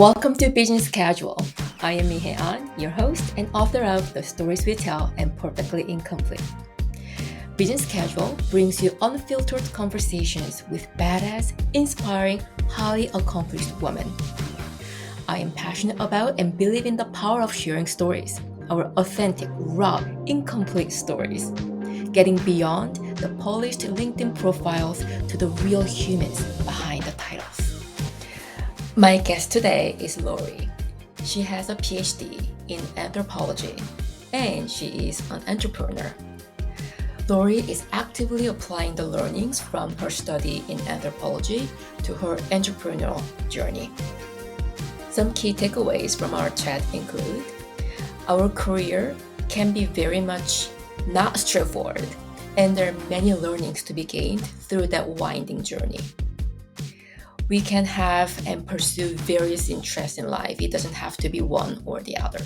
Welcome to Business Casual. I am Mihae Ahn, your host and author of The Stories We Tell and Perfectly Incomplete. Business Casual brings you unfiltered conversations with badass, inspiring, highly accomplished women. I am passionate about and believe in the power of sharing stories, our authentic, raw, incomplete stories, getting beyond the polished LinkedIn profiles to the real humans behind the titles. My guest today is Laurie. She has a PhD in Anthropology and she is an entrepreneur. Laurie is actively applying the learnings from her study in anthropology to her entrepreneurial journey. Some key takeaways from our chat include our career can be very much not straightforward, and there are many learnings to be gained through that winding journey. We can have and pursue various interests in life. It doesn't have to be one or the other.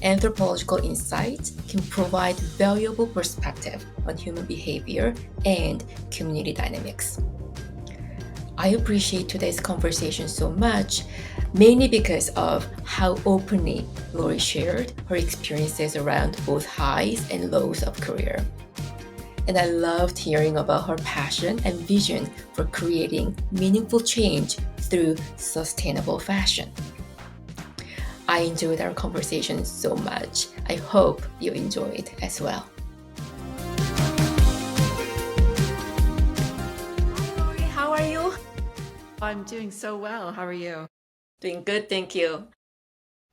Anthropological insights can provide valuable perspective on human behavior and community dynamics. I appreciate today's conversation so much, mainly because of how openly Laurie shared her experiences around both highs and lows of career. And I loved hearing about her passion and vision for creating meaningful change through sustainable fashion. I enjoyed our conversation so much. I hope you enjoyed as well. Hi, Laurie. How are you? I'm doing so well. How are you? Doing good, thank you.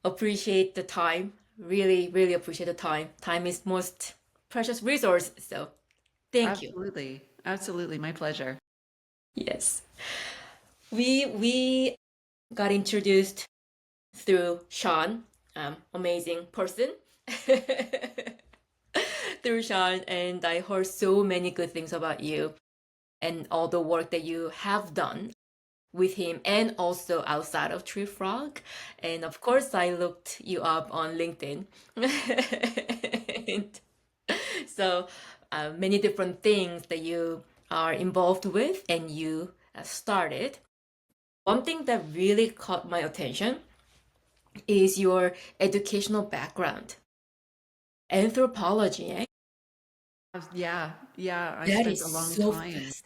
Appreciate the time. Really, really appreciate the time. Time is most precious resource, so thank you. Absolutely. Absolutely. My pleasure. Yes. We got introduced through Sean, amazing person, through Sean, and I heard so many good things about you and all the work that you have done with him and also outside of Tree Frog. And of course, I looked you up on LinkedIn. And so many different things that you are involved with and you started. One thing that really caught my attention is your educational background. Anthropology, eh? Yeah. I That spent a is long so time. fast.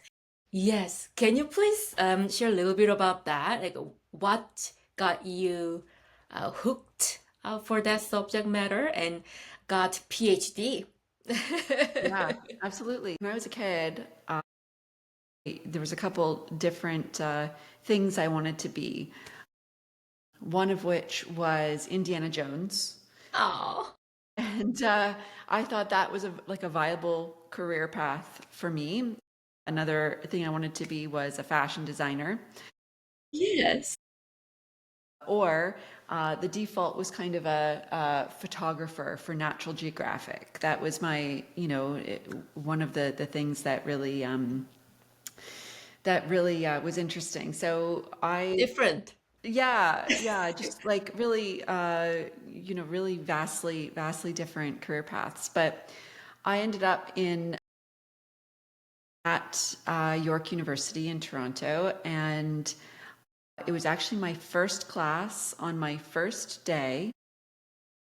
Yes. Can you please share a little bit about that? Like, what got you hooked for that subject matter and got PhD? Yeah, absolutely. When I was a kid, there was a couple different things I wanted to be. One of which was Indiana Jones. Oh, And I thought that was like a viable career path for me. Another thing I wanted to be was a fashion designer. yes. Or the default was kind of a photographer for Natural Geographic. That was my, one of the things that really was interesting. So Different. yeah, just like really, really vastly different career paths. But I ended up at York University in Toronto, and it was actually my first class on my first day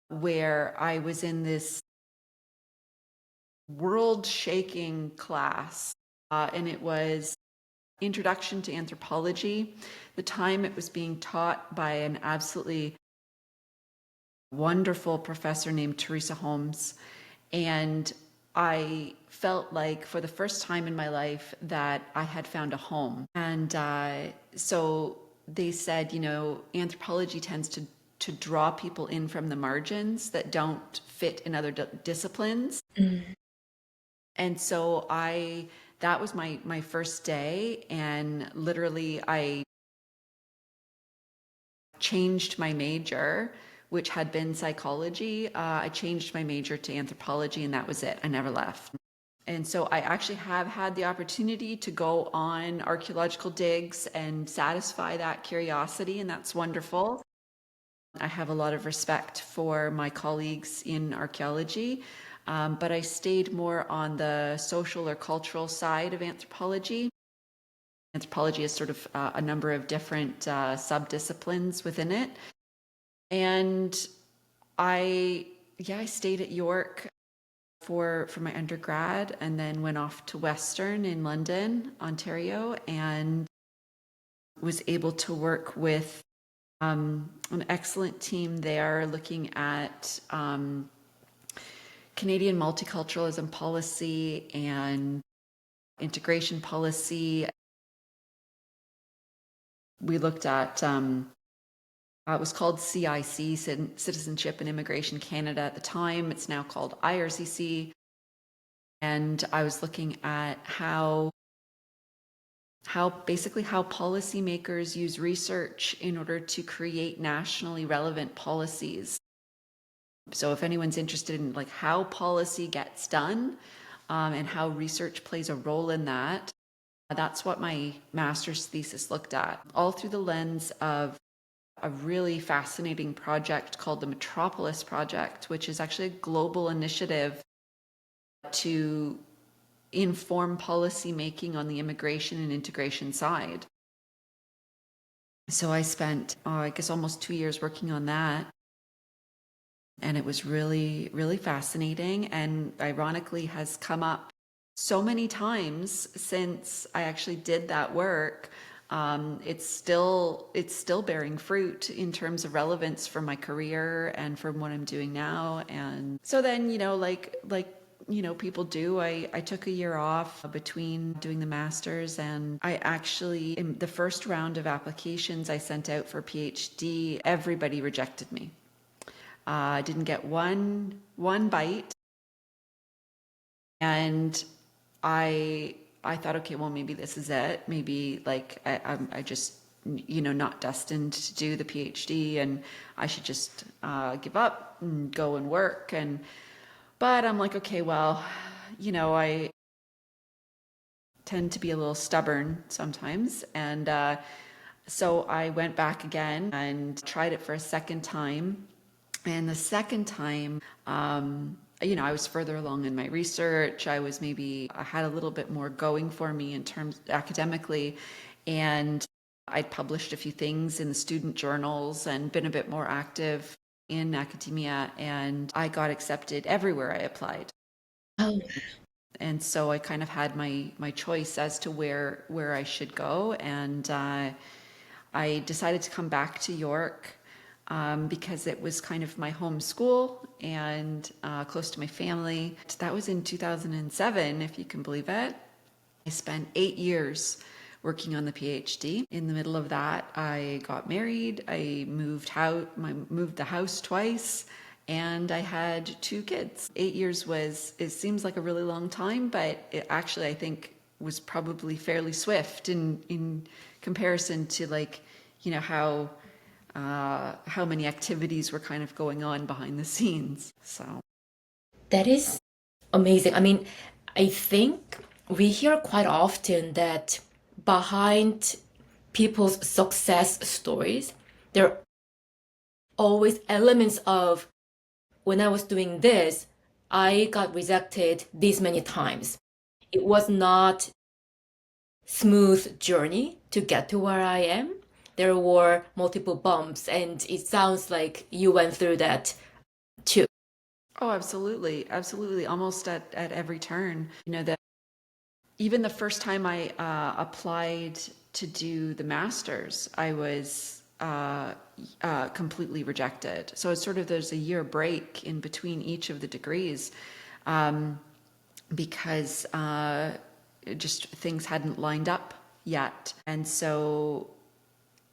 where I was in this world-shaking class, and it was Introduction to Anthropology. The time it was being taught by an absolutely wonderful professor named Teresa Holmes, and I felt like for the first time in my life that I had found a home. And so they said, anthropology tends to draw people in from the margins that don't fit in other disciplines. Mm. And so that was my first day, and literally I changed my major, which had been psychology. I changed my major to anthropology, and that was it. I never left. And so I actually have had the opportunity to go on archaeological digs and satisfy that curiosity, and that's wonderful. I have a lot of respect for my colleagues in archaeology, but I stayed more on the social or cultural side of anthropology. Anthropology is sort of a number of different sub-disciplines within it. And I stayed at York for my undergrad, and then went off to Western in London, Ontario, and was able to work with an excellent team there looking at Canadian multiculturalism policy and integration policy. We looked at it was called CIC, Citizenship and Immigration Canada at the time. It's now called IRCC. And I was looking at how policymakers use research in order to create nationally relevant policies. So if anyone's interested in like how policy gets done and how research plays a role in that, that's what my master's thesis looked at, all through the lens of a really fascinating project called the Metropolis Project, which is actually a global initiative to inform policy making on the immigration and integration side. So I spent, I guess, almost 2 years working on that. And it was really, really fascinating, and ironically has come up so many times since I actually did that work. It's still bearing fruit in terms of relevance for my career and from what I'm doing now. And so then, like people do, I took a year off between doing the master's, and I actually, in the first round of applications I sent out for PhD, everybody rejected me. I didn't get one bite, and I thought, okay, well, maybe this is it. Maybe like I just not destined to do the PhD, and I should just give up and go and work. But I'm like, okay, well, I tend to be a little stubborn sometimes, and so I went back again and tried it for a second time. And the second time, I was further along in my research. I had a little bit more going for me in terms academically, and I'd published a few things in the student journals and been a bit more active in academia, and I got accepted everywhere I applied. Oh, And so I kind of had my choice as to where I should go, and I decided to come back to York because it was kind of my home school and close to my family. That was in 2007, if you can believe it. I spent 8 years working on the PhD. In the middle of that, I got married. I moved the house twice, and I had 2 kids. 8 years it seems like a really long time, but it actually, I think, was probably fairly swift in comparison to how many activities were kind of going on behind the scenes. So that is amazing. I mean, I think we hear quite often that behind people's success stories, there are always elements of when I was doing this, I got rejected this many times. It was not smooth journey to get to where I am. There were multiple bumps, and it sounds like you went through that too. oh, absolutely, absolutely, almost at every turn. That even the first time I applied to do the master's, I was completely rejected. So it's sort of, there's a year break in between each of the degrees because just things hadn't lined up yet. And so,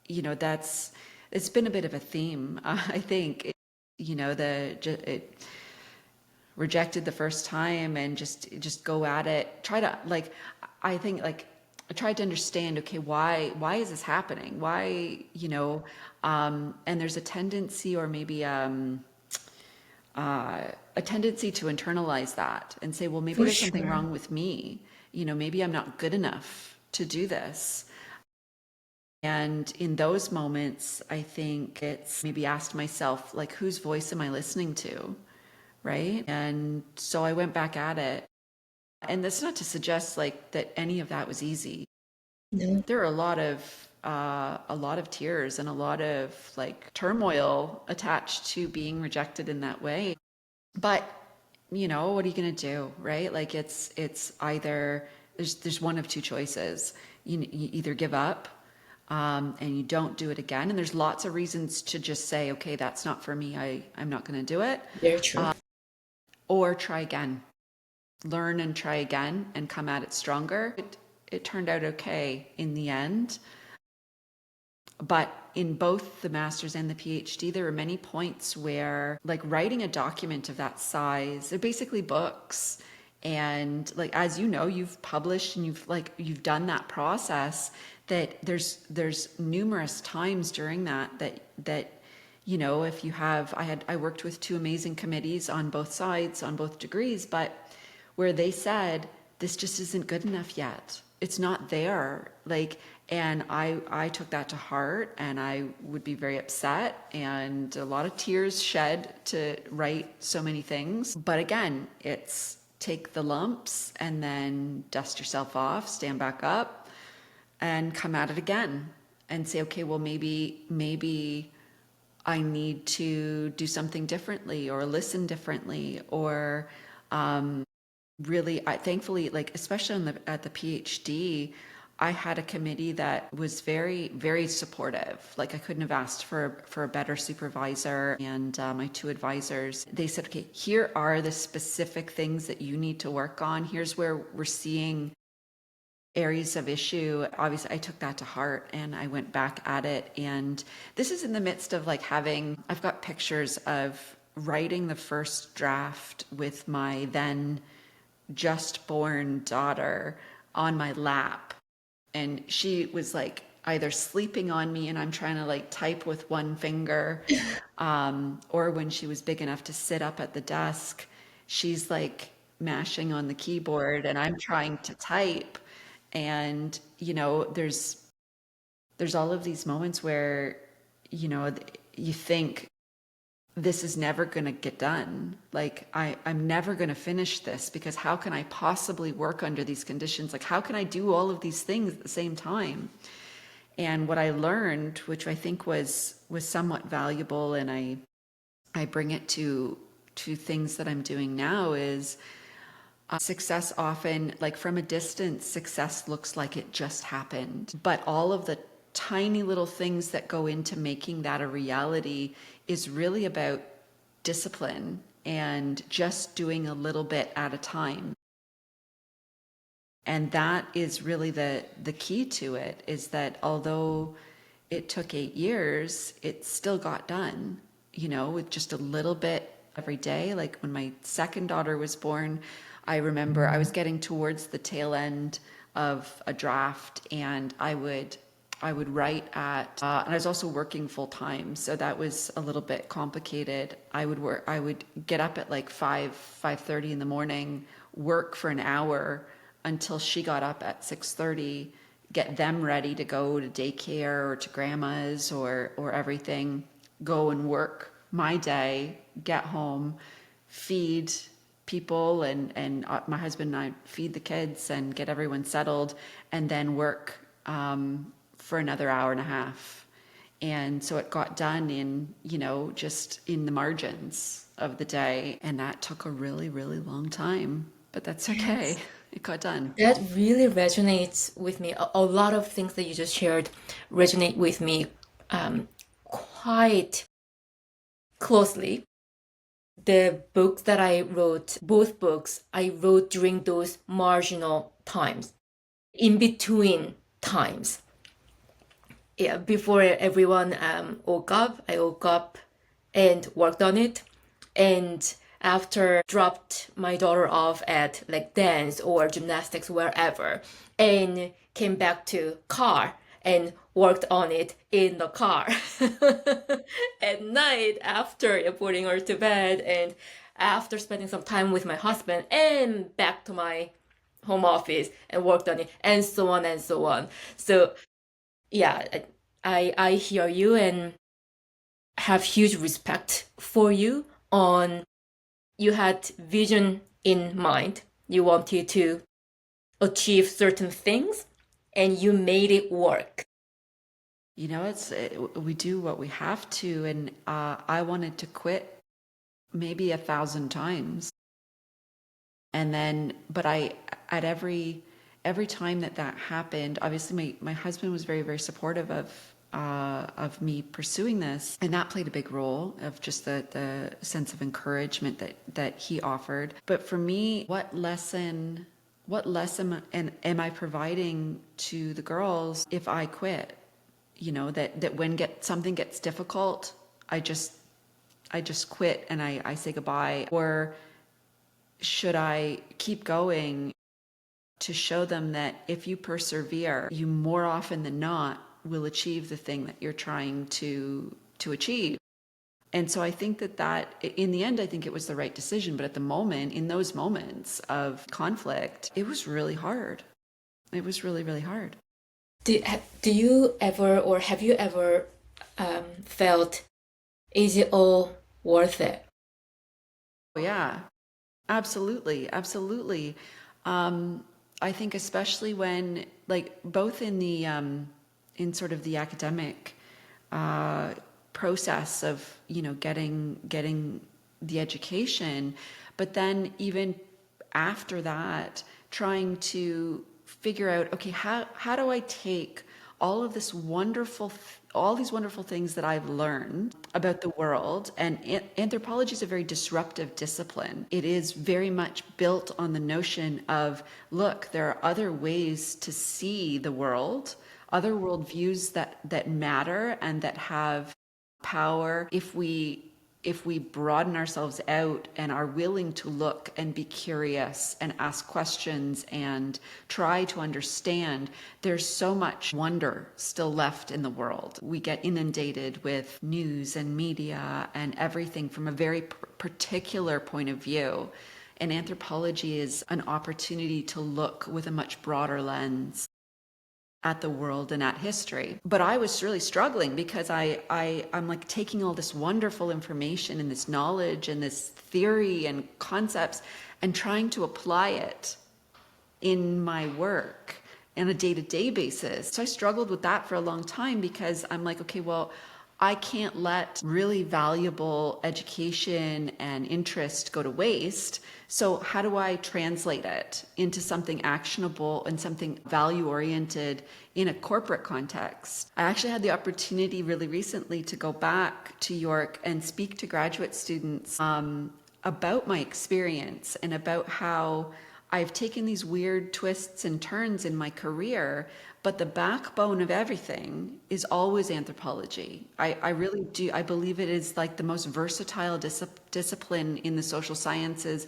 it's been a bit of a theme. I think, it rejected the first time and just go at it. I tried to understand, okay, why is this happening? Why, and there's a tendency, or maybe a tendency to internalize that and say, well, maybe For there's something sure. wrong with me. Maybe I'm not good enough to do this. And in those moments, I think it's maybe asked myself, like, whose voice am I listening to? Right? And so I went back at it. And that's not to suggest that any of that was easy. No. There are a lot of tears and a lot of like turmoil attached to being rejected in that way. But you know, what are you going to do, right? Like it's either there's one of two choices. You either give up and you don't do it again, and there's lots of reasons to just say, okay, that's not for me. I'm not going to do it, Very true. or try again, learn and try again, and come at it stronger. It turned out okay in the end. But in both the master's and the PhD, there were many points where, like, writing a document of that size, they're basically books. And like, as you know, you've published and you've done that process, that there's numerous times during that you know, if you have, I worked with two amazing committees on both sides, on both degrees, but where they said, this just isn't good enough yet. It's not there. Like, and I took that to heart, and I would be very upset and a lot of tears shed to write so many things. But again, it's take the lumps and then dust yourself off, stand back up and come at it again and say, okay, well, maybe I need to do something differently or listen differently, or really, thankfully, like especially at the PhD, I had a committee that was very, very supportive. Like I couldn't have asked for a better supervisor, and my two advisors, they said, okay, here are the specific things that you need to work on. Here's where we're seeing areas of issue. Obviously, I took that to heart and I went back at it. And this is in the midst of like I've got pictures of writing the first draft with my then just born daughter on my lap, and she was like either sleeping on me and I'm trying to like type with one finger, or when she was big enough to sit up at the desk, she's like mashing on the keyboard and I'm trying to type. And you know, there's all of these moments where, you know, you think this is never going to get done. Like I'm never going to finish this, because how can I possibly work under these conditions? Like how can I do all of these things at the same time? And what I learned, which I think was somewhat valuable, and I bring it to things that I'm doing now, is success often, like from a distance, success looks like it just happened. But all of the tiny little things that go into making that a reality is really about discipline and just doing a little bit at a time. And that is really the key to it, is that although it took 8 years, it still got done, you know, with just a little bit every day. Like when my second daughter was born, I remember I was getting towards the tail end of a draft, and I would write at, and I was also working full time, so that was a little bit complicated. I would get up at like 5:30 in the morning, work for an hour until she got up at 6:30, get them ready to go to daycare or to grandma's or everything, go and work my day, get home, feed people, and my husband and I feed the kids and get everyone settled, and then work for another hour and a half. And so it got done in, you know, just in the margins of the day. And that took a really, really long time, but that's okay. Yes. It got done. That really resonates with me. A lot of things that you just shared resonate with me quite closely. The books that I wrote, both books, I wrote during those marginal times, in between times. Yeah, before everyone woke up, I woke up and worked on it. And after dropped my daughter off at like dance or gymnastics, wherever, and came back to car and worked on it in the car at night after putting her to bed, and after spending some time with my husband, and back to my home office and worked on it, and so on and so on. So yeah, I hear you and have huge respect for you. On You had vision in mind. You wanted to achieve certain things, and you made it work? You know, we do what we have to, and I wanted to quit maybe 1,000 times, and then, but at every time that happened, obviously my husband was very, very supportive of me pursuing this, and that played a big role of just the sense of encouragement that he offered. But for me, what lesson am I providing to the girls if I quit? You know, that when something gets difficult, I just quit and I say goodbye? Or should I keep going to show them that if you persevere, you more often than not will achieve the thing that you're trying to achieve? And so I think that in the end, I think it was the right decision. But at the moment, in those moments of conflict, it was really hard. It was really, really hard. Do you ever, or have you ever felt, is it all worth it? Oh, yeah, absolutely. Absolutely. I think especially when, like, both in sort of the academic process of, you know, getting the education, but then even after that, trying to figure out, okay, how do I take all of this all these wonderful things that I've learned about the world. And anthropology is a very disruptive discipline. It is very much built on the notion of, look, there are other ways to see the world, other worldviews that matter and that have power if we broaden ourselves out and are willing to look and be curious and ask questions and try to understand. There's so much wonder still left in the world. We get inundated with news and media and everything from a very particular point of view. And anthropology is an opportunity to look with a much broader lens at the world and at history. But I was really struggling because I'm like taking all this wonderful information and this knowledge and this theory and concepts and trying to apply it in my work on a day-to-day basis. So I struggled with that for a long time because I'm like, okay, well, I can't let really valuable education and interest go to waste. So how do I translate it into something actionable and something value-oriented in a corporate context? I actually had the opportunity really recently to go back to York and speak to graduate students about my experience and about how I've taken these weird twists and turns in my career, but the backbone of everything is always anthropology. I really do. I believe it is like the most versatile discipline in the social sciences.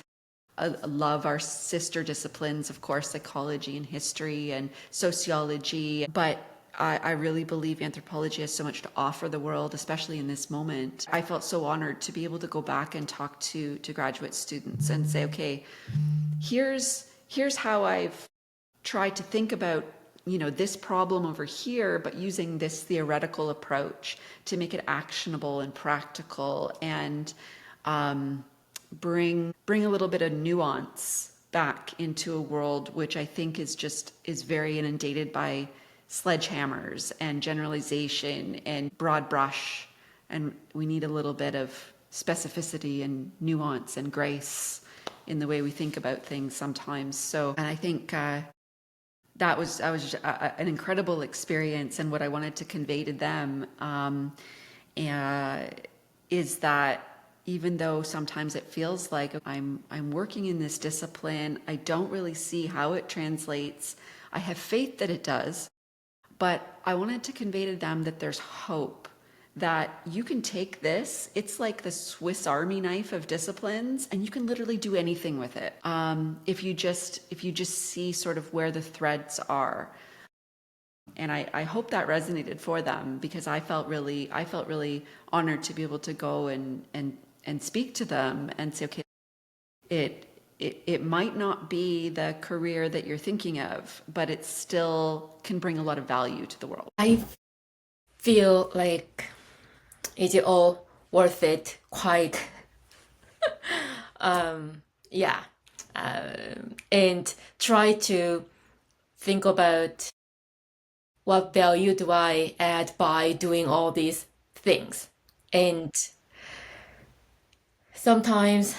I love our sister disciplines, of course, psychology and history and sociology, but I really believe anthropology has so much to offer the world, especially in this moment. I felt so honored to be able to go back and talk to graduate students and say, okay, here's how I've tried to think about, you know, this problem over here, but using this theoretical approach to make it actionable and practical and bring a little bit of nuance back into a world which I think is very inundated by sledgehammers and generalization and broad brush, and we need a little bit of specificity and nuance and grace in the way we think about things sometimes. So, and I think that was an incredible experience, and what I wanted to convey to them is that even though sometimes it feels like I'm working in this discipline, I don't really see how it translates. I have faith that it does, but I wanted to convey to them that there's hope, that you can take this, it's like the Swiss Army knife of disciplines, and you can literally do anything with it. If you just see sort of where the threads are. And I hope that resonated for them, because I felt really honored to be able to go and speak to them and say, okay, it might not be the career that you're thinking of, but it still can bring a lot of value to the world. I feel like, is it all worth it? Quite. Yeah. And try to think about what value do I add by doing all these things? And sometimes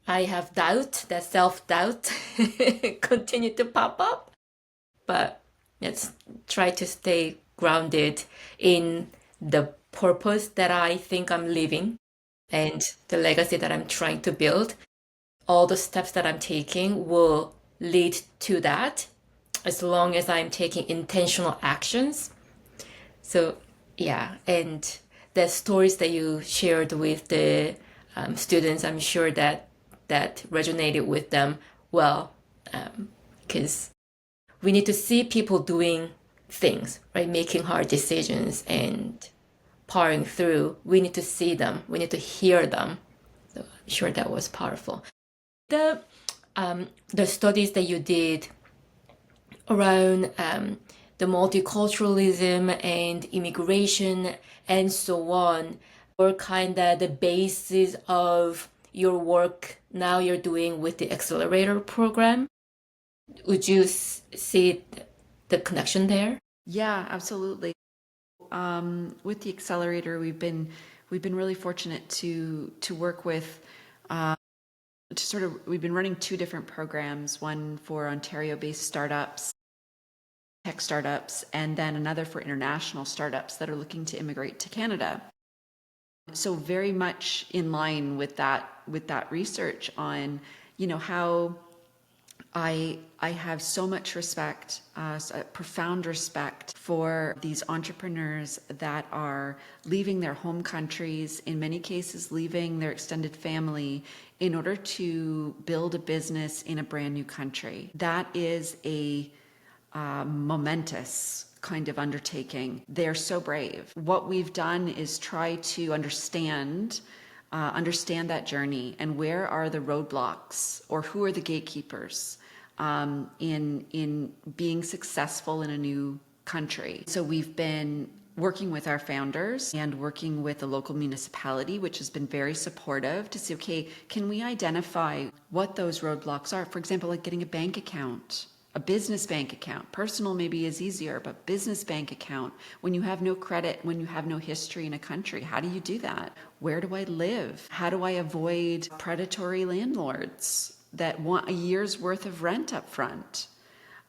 I have doubt, that self-doubt continue to pop up, but let's try to stay grounded in the purpose that I think I'm living and the legacy that I'm trying to build. All the steps that I'm taking will lead to that as long as I'm taking intentional actions. So, yeah, and the stories that you shared with the students, I'm sure that resonated with them well, because we need to see people doing things, right? Making hard decisions and powering through. We need to see them. We need to hear them. So I'm sure that was powerful. The the studies that you did around the multiculturalism and immigration and so on were kind of the basis of your work now you're doing with the accelerator program. Would you see the connection there? Yeah, absolutely. With the accelerator, we've been really fortunate to work with we've been running two different programs, one for Ontario-based startups, tech startups, and then another for international startups that are looking to immigrate to Canada. So very much in line with that research on, how I have so much respect, profound respect for these entrepreneurs that are leaving their home countries, in many cases leaving their extended family in order to build a business in a brand new country. That is a momentous kind of undertaking. They're so brave. What we've done is try to understand that journey and where are the roadblocks or who are the gatekeepers in being successful in a new country. So we've been working with our founders and working with the local municipality, which has been very supportive to say, okay, can we identify what those roadblocks are? For example, like getting a bank account, a business bank account. Personal maybe is easier, but business bank account, when you have no credit, when you have no history in a country, how do you do that? Where do I live? How do I avoid predatory landlords that want a year's worth of rent up front?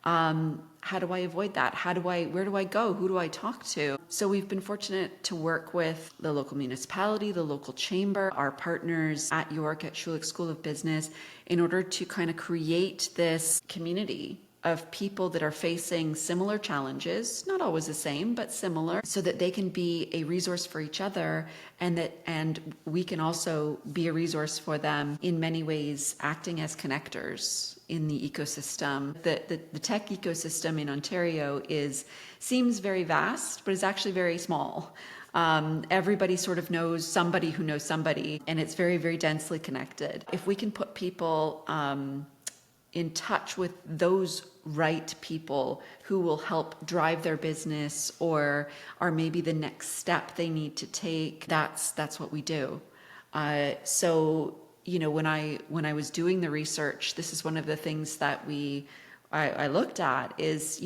How do I avoid that? Where do I go? Who do I talk to? So we've been fortunate to work with the local municipality, the local chamber, our partners at York at Schulich School of Business, in order to kind of create this community of people that are facing similar challenges, not always the same, but similar, so that they can be a resource for each other, and we can also be a resource for them in many ways, acting as connectors in the ecosystem. The tech ecosystem in Ontario seems very vast, but is actually very small. Everybody sort of knows somebody who knows somebody, and it's very, very densely connected. If we can put people in touch with those right people who will help drive their business or are maybe the next step they need to take, that's what we do. So when I was doing the research, this is one of the things that I looked at is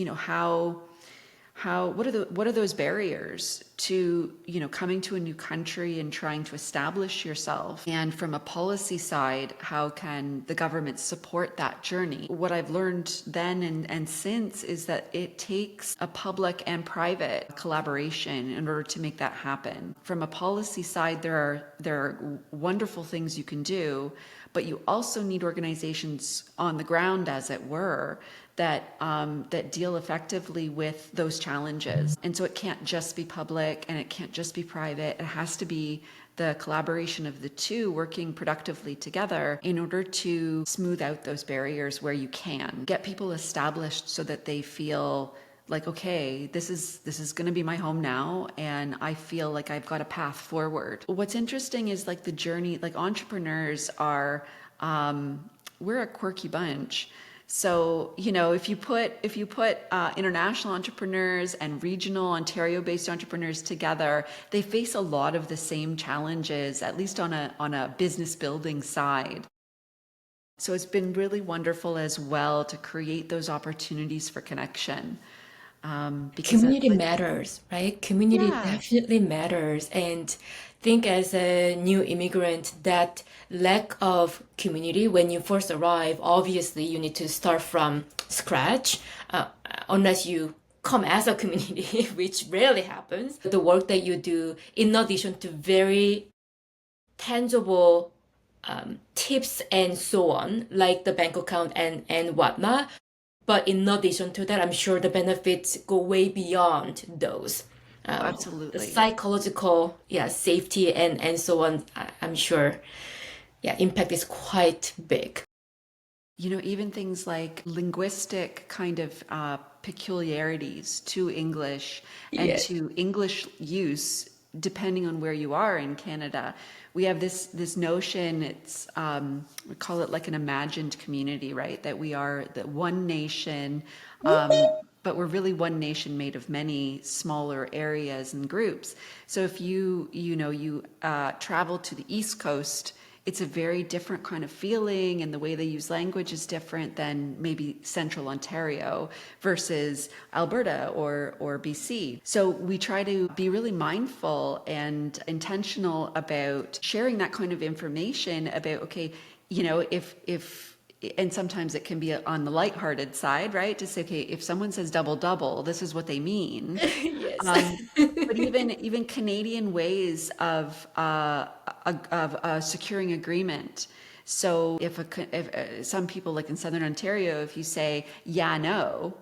what are those barriers to coming to a new country and trying to establish yourself? And from a policy side, how can the government support that journey? What I've learned then and since is that it takes a public and private collaboration in order to make that happen. From a policy side, there are wonderful things you can do, but you also need organizations on the ground, as it were, that deal effectively with those challenges. And so it can't just be public and it can't just be private. It has to be the collaboration of the two working productively together in order to smooth out those barriers where you can. Get people established so that they feel like, okay, this is going to be my home now, and I feel like I've got a path forward. What's interesting is like the journey, like entrepreneurs are, we're a quirky bunch. So, if you put international entrepreneurs and regional Ontario-based entrepreneurs together, they face a lot of the same challenges, at least on a business building side. So it's been really wonderful as well to create those opportunities for connection. because that's Community like, matters, right? Community yeah, definitely matters. And think as a new immigrant, that lack of community when you first arrive, obviously you need to start from scratch, unless you come as a community, which rarely happens. The work that you do, in addition to very tangible tips and so on, like the bank account and whatnot. But in addition to that, I'm sure the benefits go way beyond those. The absolutely. psychological, yeah, safety and so on, I'm sure, yeah, impact is quite big. Even things like linguistic kind of peculiarities to English and Yeah. to English use, depending on where you are in Canada. We have this notion, we call it like an imagined community, right? That we are the one nation, but we're really one nation made of many smaller areas and groups. So if you travel to the East Coast, it's a very different kind of feeling, and the way they use language is different than maybe central Ontario versus Alberta or BC. So we try to be really mindful and intentional about sharing that kind of information about, okay, if and sometimes it can be on the lighthearted side, right? To say, okay, if someone says double double, this is what they mean. Yes. But even Canadian ways of securing agreement. So if some people, like in Southern Ontario, if you say yeah no,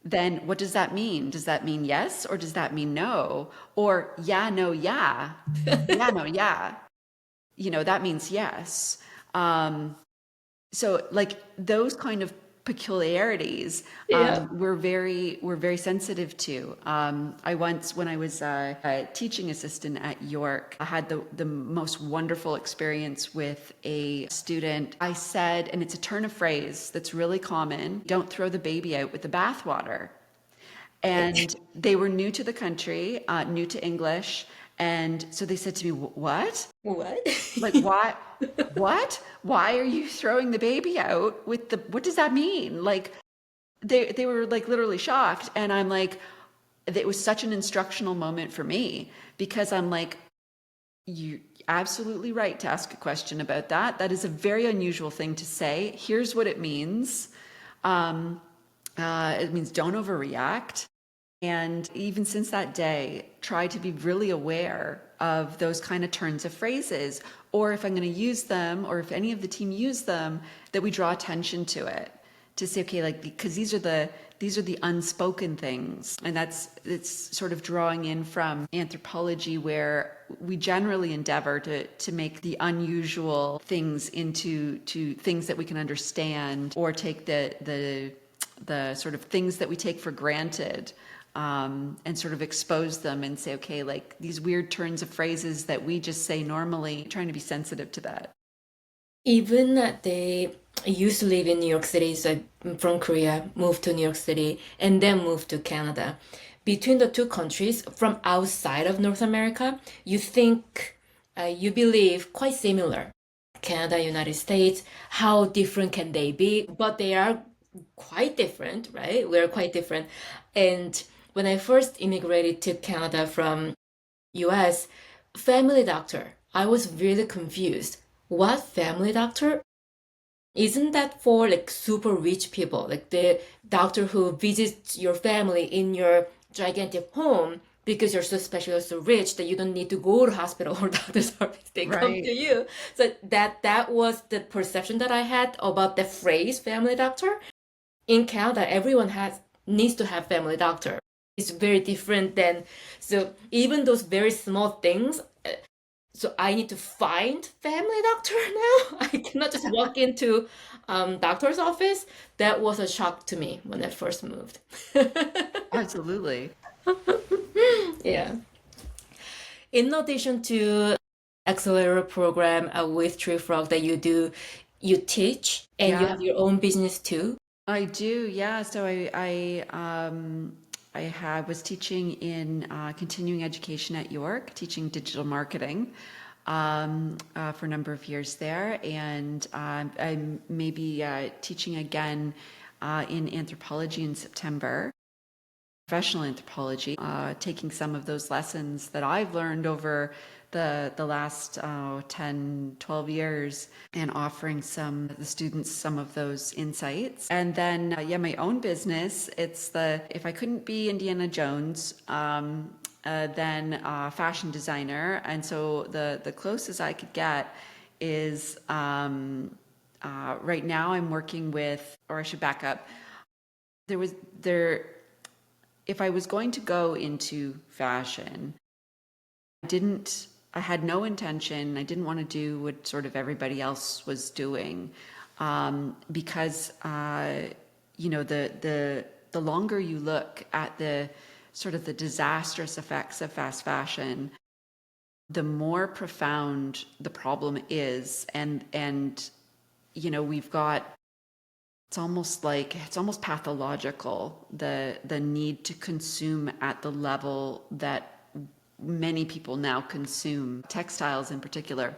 then what does that mean? Does that mean yes, or does that mean no? Or yeah no yeah, yeah no yeah, that means yes. Um, so like those kind of peculiarities, Yeah. we're very sensitive to. I once, when I was a teaching assistant at York, I had the most wonderful experience with a student. I said, and it's a turn of phrase that's really common, don't throw the baby out with the bathwater. And they were new to the country, new to English. And so they said to me, what? What? Like, why? What? Why are you throwing the baby out with the, what does that mean? Like, they were like literally shocked. And I'm like, it was such an instructional moment for me, because I'm like, you absolutely right to ask a question about that. That is a very unusual thing to say. Here's what it means. Um, it means don't overreact. And even since that day, try to be really aware of those kind of turns of phrases, or if I'm going to use them, or if any of the team use them, that we draw attention to it, to say, okay, like, because these are the unspoken things. And it's sort of drawing in from anthropology, where we generally endeavor to make the unusual things into to things that we can understand, or take the sort of things that we take for granted, and sort of expose them and say, okay, like these weird turns of phrases that we just say normally, trying to be sensitive to that. Even they used to live in New York City, so from Korea, moved to New York City, and then moved to Canada. Between the two countries, from outside of North America, you think, you believe quite similar. Canada, United States, how different can they be? But they are quite different, right? We're quite different. And when I first immigrated to Canada from US, family doctor, I was really confused. What family doctor? Isn't that for like super rich people, like the doctor who visits your family in your gigantic home because you're so special, you're so rich that you don't need to go to hospital or doctor's office, they come to Right. you. So that was the perception that I had about the phrase family doctor. In Canada, everyone has needs to have family doctor. It's very different than, so even those very small things. So I need to find family doctor now. I cannot just walk into doctor's office. That was a shock to me when I first moved. Absolutely. Yeah. In addition to accelerator program with Tree Frog that you do, you teach and you Yeah, have your own business too. I do. Yeah. So was teaching in continuing education at York, teaching digital marketing for a number of years there, and I'm maybe teaching again in anthropology in September. professional anthropology, taking some of those lessons that I've learned over the last 10, 12 years and offering the students some of those insights. And then, my own business, if I couldn't be Indiana Jones, then fashion designer. And so the closest I could get is right now I'm working with, or I should back up. If I was going to go into fashion, I had no intention. I didn't want to do what sort of everybody else was doing, because the longer you look at the sort of the disastrous effects of fast fashion, the more profound the problem is, and we've got. It's almost pathological, the need to consume at the level that many people now consume, textiles in particular.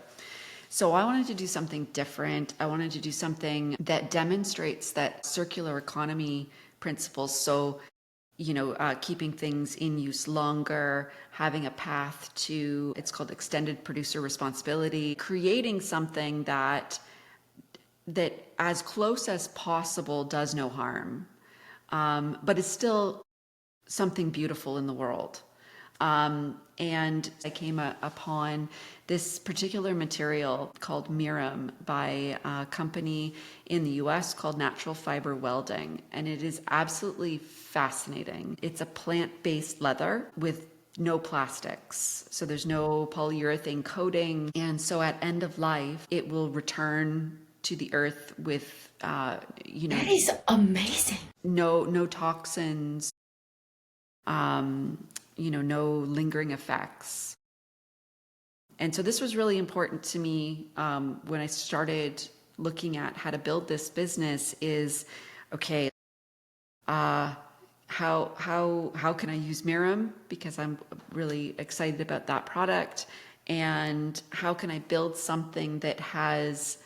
So I wanted to do something different. I wanted to do something that demonstrates that circular economy principles. So, keeping things in use longer, having a path to, it's called extended producer responsibility, creating something that as close as possible does no harm, but is still something beautiful in the world. And I came upon this particular material called Miram by a company in the US called Natural Fiber Welding. And it is absolutely fascinating. It's a plant-based leather with no plastics. So there's no polyurethane coating. And so at end of life, it will return to the earth with, That is amazing. No toxins, no lingering effects. And so this was really important to me when I started looking at how to build this business is, okay, how can I use Miram? Because I'm really excited about that product. And how can I build something that has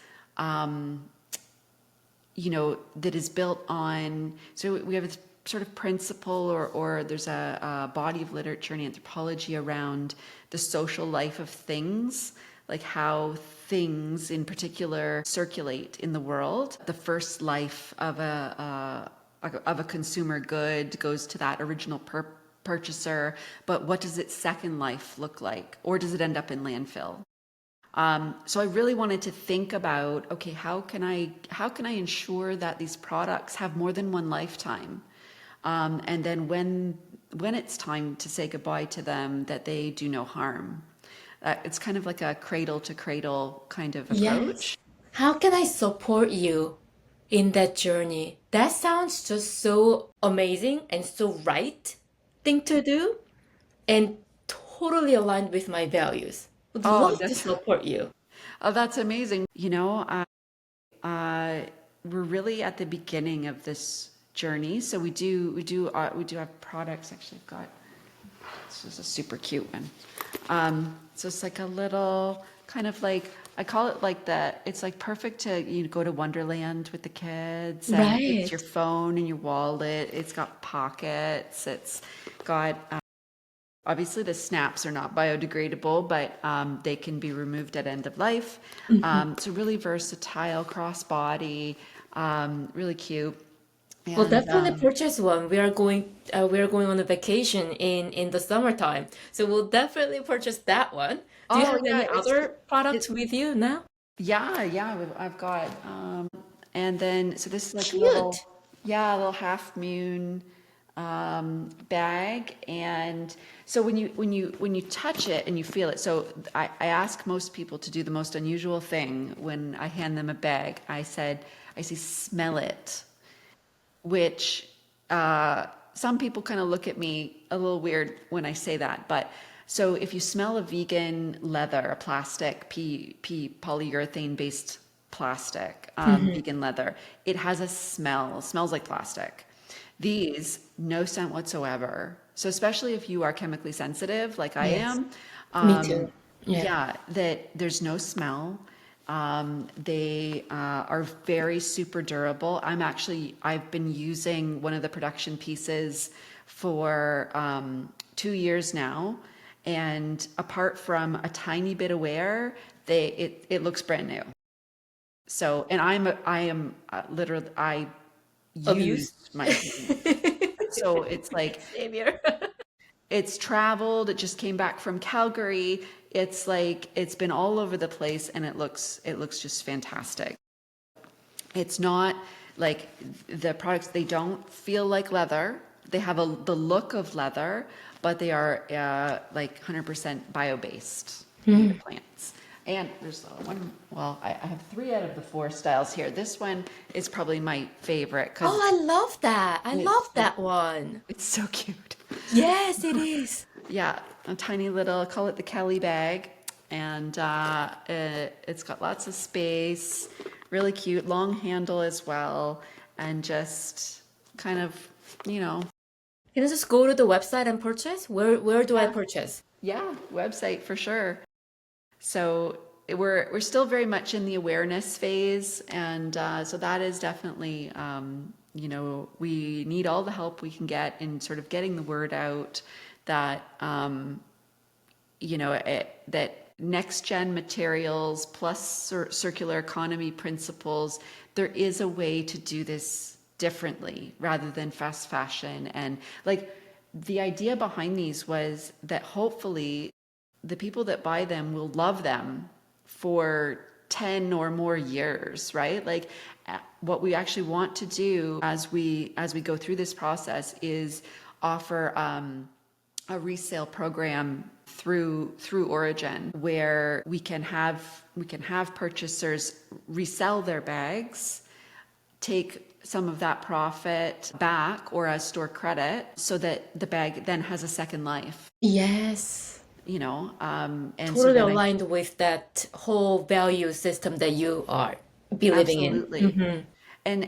that is built on, so we have a sort of principle or there's a body of literature in anthropology around the social life of things, like how things in particular circulate in the world. The first life of a consumer good goes to that original purchaser, but what does its second life look like? Or does it end up in landfill? So I really wanted to think about, okay, how can I ensure that these products have more than one lifetime? And then when it's time to say goodbye to them, that they do no harm. It's kind of like a cradle to cradle kind of approach. Yes. How can I support you in that journey? That sounds just so amazing and so right thing to do and totally aligned with my values. Would Oh, love to support you. that's amazing. We're really at the beginning of this journey. So we do have products. Actually, I've got, this is a super cute one. So it's like a little kind of like, I call it like it's like perfect to go to Wonderland with the kids, and it's your Right. phone and your wallet. It's got pockets. It's got obviously the snaps are not biodegradable, but they can be removed at end of life. So really versatile, crossbody, really cute. Well, And definitely purchase one. We are going on a vacation in the summertime, so we'll definitely purchase that one. Do you oh have yeah, any other products it, with you now? I've got and then so this is like Cute. a little half moon bag. And so when you touch it and you feel it, so I ask most people to do the most unusual thing when I hand them a bag. I say smell it, which some people kind of look at me a little weird when I say that. But so if you smell a vegan leather, a plastic, polyurethane based plastic, vegan leather, it has a smell, smells like plastic. These, no scent whatsoever. So especially if you are chemically sensitive, like I Yes. am, Me too. Yeah. yeah, that there's no smell. They are very super durable. I've been using one of the production pieces for 2 years now. And apart from a tiny bit of wear, it looks brand new. So, and I use my jeans. So it's like, Same here. it's traveled. It just came back from Calgary. It's like, it's been all over the place, and it looks just fantastic. It's not like the products, they don't feel like leather. They have the look of leather, but they are like 100% bio-based native plants. And there's one, well, I have 3 out of the 4 styles here. This one is probably my favorite because Oh, I love that. I love that one. it's so cute. Yes, it is. Yeah, a tiny little, I call it the Kelly bag. And it's got lots of space, really cute, long handle as well. And just kind of, Can I just go to the website and purchase? Where do I purchase? yeah, website for sure. So we're still very much in the awareness phase, and so that is definitely, we need all the help we can get in sort of getting the word out that, that next gen materials plus circular economy principles, there is a way to do this differently rather than fast fashion. And like the idea behind these was that hopefully the people that buy them will love them for 10 or more years, right? Like what we actually want to do as we go through this process is offer a resale program through Origin, where we can have purchasers resell their bags, take some of that profit back or as store credit, so that the bag then has a second life. Yes. And so Totally then aligned with that whole value system that you are believing in. absolutely. And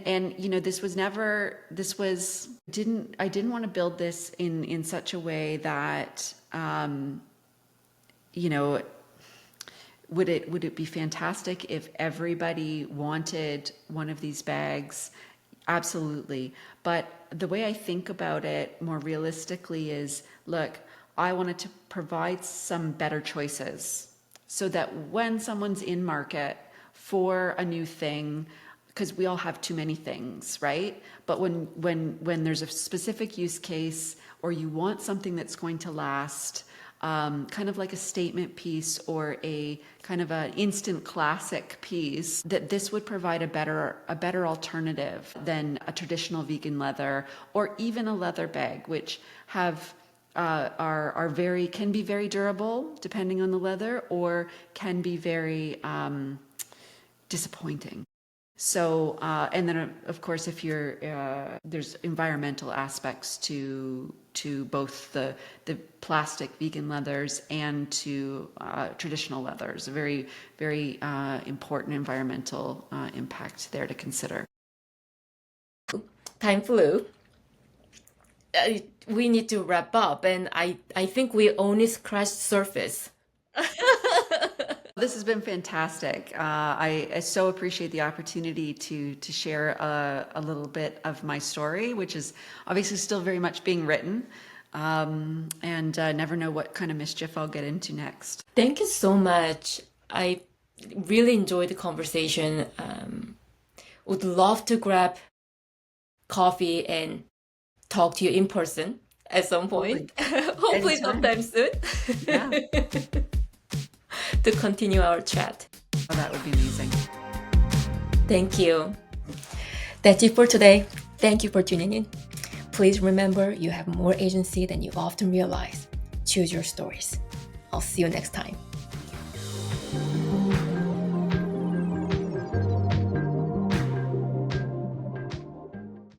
I didn't want to build this in such a way that would it be fantastic if everybody wanted one of these bags? Absolutely. But the way I think about it more realistically is, look, I wanted to provide some better choices so that when someone's in market for a new thing, because we all have too many things, right? But when there's a specific use case, or you want something that's going to last, kind of like a statement piece or a kind of an instant classic piece, that this would provide a better alternative than a traditional vegan leather or even a leather bag, which have can be very durable depending on the leather, or can be very disappointing. So, and then of course, if there's environmental aspects to both the plastic vegan leathers and to traditional leathers, a very, very important environmental impact there to consider. Time flew. We need to wrap up, and I think we only scratched surface. This has been fantastic. I so appreciate the opportunity to share a little bit of my story, which is obviously still very much being written, and never know what kind of mischief I'll get into next. Thank you so much. I really enjoyed the conversation. Would love to grab coffee and talk to you in person at some point. Hopefully sometime soon. Yeah. To continue our chat. Oh, that would be amazing. Thank you. That's it for today. Thank you for tuning in. Please remember, you have more agency than you often realize. Choose your stories. I'll see you next time.